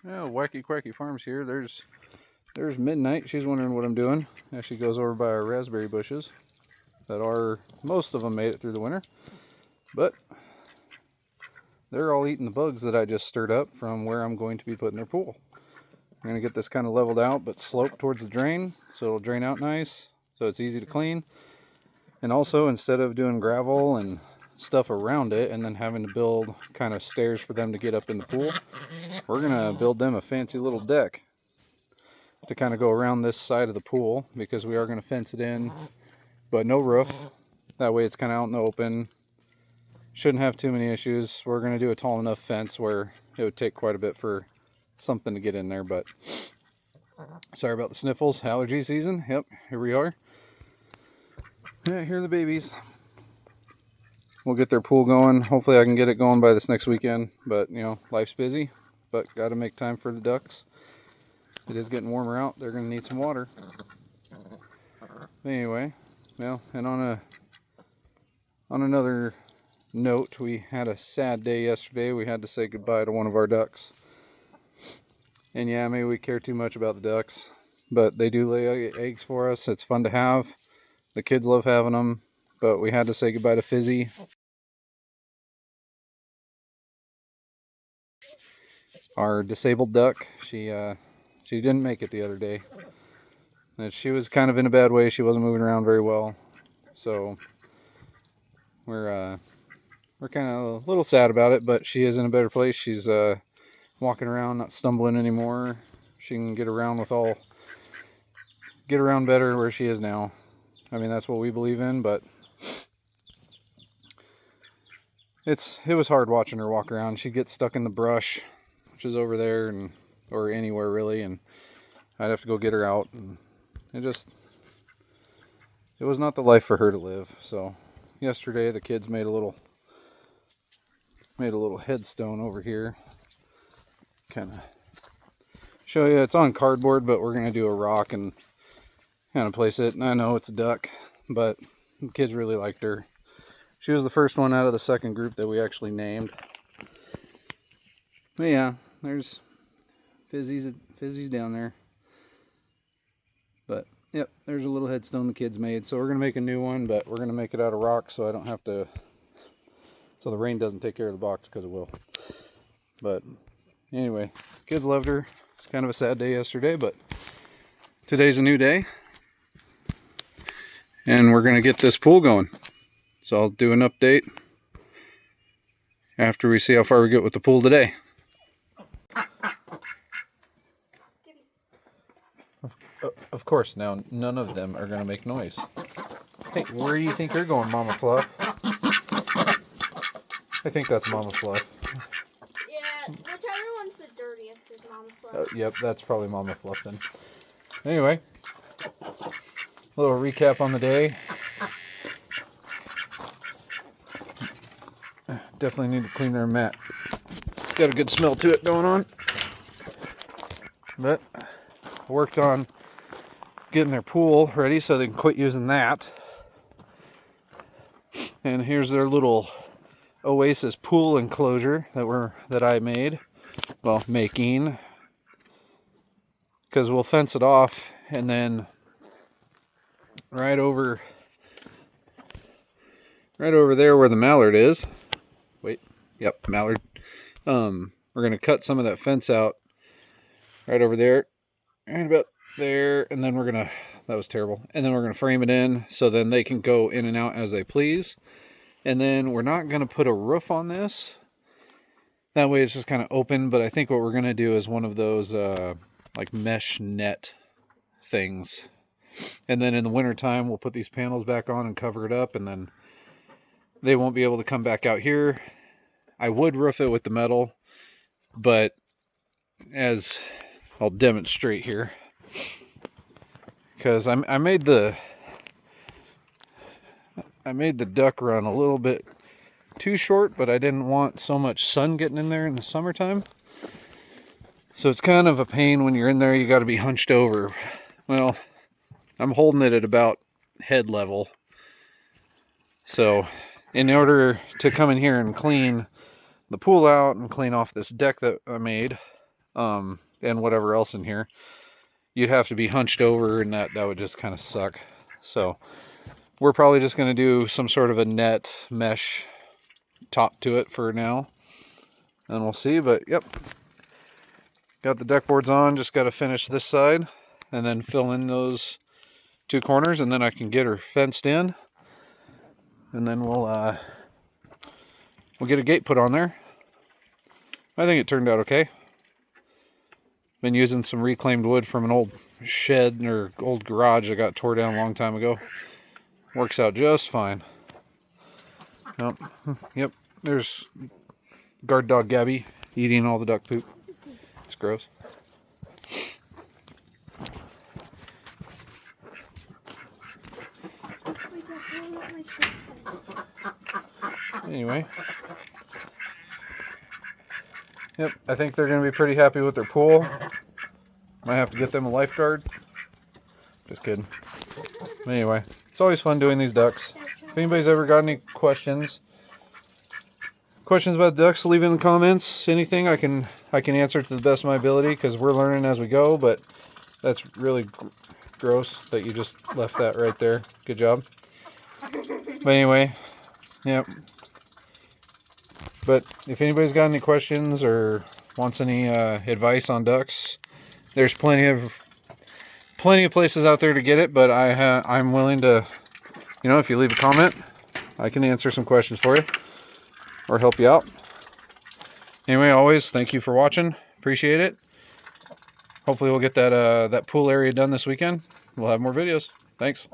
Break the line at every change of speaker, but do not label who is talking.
Oh, Wacky Quacky Farms here. There's Midnight. She's wondering what I'm doing. As she goes over by our raspberry bushes that are, most of them made it through the winter, but they're all eating the bugs that I just stirred up from where I'm going to be putting their pool. I'm going to get this kind of leveled out but sloped towards the drain so it'll drain out nice so it's easy to clean. And also, instead of doing gravel and stuff around it and then having to build kind of stairs for them to get up in the pool, we're going to build them a fancy little deck to kind of go around this side of the pool, because we are going to fence it in, but no roof. That way it's kind of out in the open. Shouldn't have too many issues. We're going to do a tall enough fence where it would take quite a bit for something to get in there, but sorry about the sniffles. Allergy season. Yep, here we are. Yeah, here are the babies. We'll get their pool going. Hopefully I can get it going by this next weekend, but you know, life's busy, but got to make time for the ducks. It is getting warmer out. They're going to need some water. Anyway, well, and on another note, we had a sad day yesterday. We had to say goodbye to one of our ducks. And yeah, maybe we care too much about the ducks, but they do lay eggs for us. It's fun to have. The kids love having them, but we had to say goodbye to Fizzy. Our disabled duck. She didn't make it the other day. And she was kind of in a bad way. She wasn't moving around very well. So we're kind of a little sad about it, but she is in a better place. She's walking around, not stumbling anymore. She can get around better where she is now. I mean, that's what we believe in, but it was hard watching her walk around. She'd get stuck in the brush, which is over there, or anywhere really, and I'd have to go get her out, and it was not the life for her to live. So yesterday the kids made a little headstone over here. Kind of show you, it's on cardboard, but we're going to do a rock and kind of place it. And I know it's a duck, but the kids really liked her. She was the first one out of the second group that we actually named. But yeah, there's Fizzy's down there. But yep, there's a little headstone the kids made. So we're going to make a new one, but we're going to make it out of rock so I don't have to, so the rain doesn't take care of the box, because it will. But anyway, kids loved her. It's kind of a sad day yesterday, but today's a new day. And we're going to get this pool going. So I'll do an update after we see how far we get with the pool today. Of course, now none of them are going to make noise. Hey, where do you think you're going, Mama Fluff? I think that's Mama Fluff.
Yeah, whichever one's the dirtiest is Mama Fluff.
Yep, that's probably Mama Fluff then. Anyway, a little recap on the day. Definitely need to clean their mat. Got a good smell to it going on. But I worked on getting their pool ready so they can quit using that. And here's their little Oasis pool enclosure that I made. Well, making. Because we'll fence it off, and then right over there where the mallard is. Wait, yep, mallard. We're gonna cut some of that fence out right over there, and about there, and then that was terrible. And then we're gonna frame it in so then they can go in and out as they please. And then we're not gonna put a roof on this. That way it's just kind of open. But I think what we're gonna do is one of those like mesh net things. And then in the wintertime, we'll put these panels back on and cover it up, and then they won't be able to come back out here. I would roof it with the metal, but as I'll demonstrate here, because I made the duck run a little bit too short, but I didn't want so much sun getting in there in the summertime. So it's kind of a pain when you're in there. You got to be hunched over. Well, I'm holding it at about head level. So in order to come in here and clean the pool out and clean off this deck that I made, and whatever else in here. You'd have to be hunched over, and that would just kind of suck. So we're probably just going to do some sort of a net mesh top to it for now, and we'll see. But yep, got the deck boards on, just got to finish this side and then fill in those 2 corners, and then I can get her fenced in, and then we'll get a gate put on there. I think it turned out okay. Been using some reclaimed wood from an old shed or old garage that got tore down a long time ago. Works out just fine. Oh, yep, there's guard dog Gabby eating all the duck poop. It's gross. Anyway. Yep, I think they're going to be pretty happy with their pool. Might have to get them a lifeguard. Just kidding. Anyway, it's always fun doing these ducks. If anybody's ever got any questions about ducks, leave in the comments. Anything I can answer to the best of my ability, because we're learning as we go. But that's really gross that you just left that right there. Good job. But anyway, yep. But if anybody's got any questions or wants any advice on ducks, there's plenty of places out there to get it. But I'm willing to, if you leave a comment, I can answer some questions for you or help you out. Anyway, always thank you for watching. Appreciate it. Hopefully we'll get that pool area done this weekend. We'll have more videos. Thanks.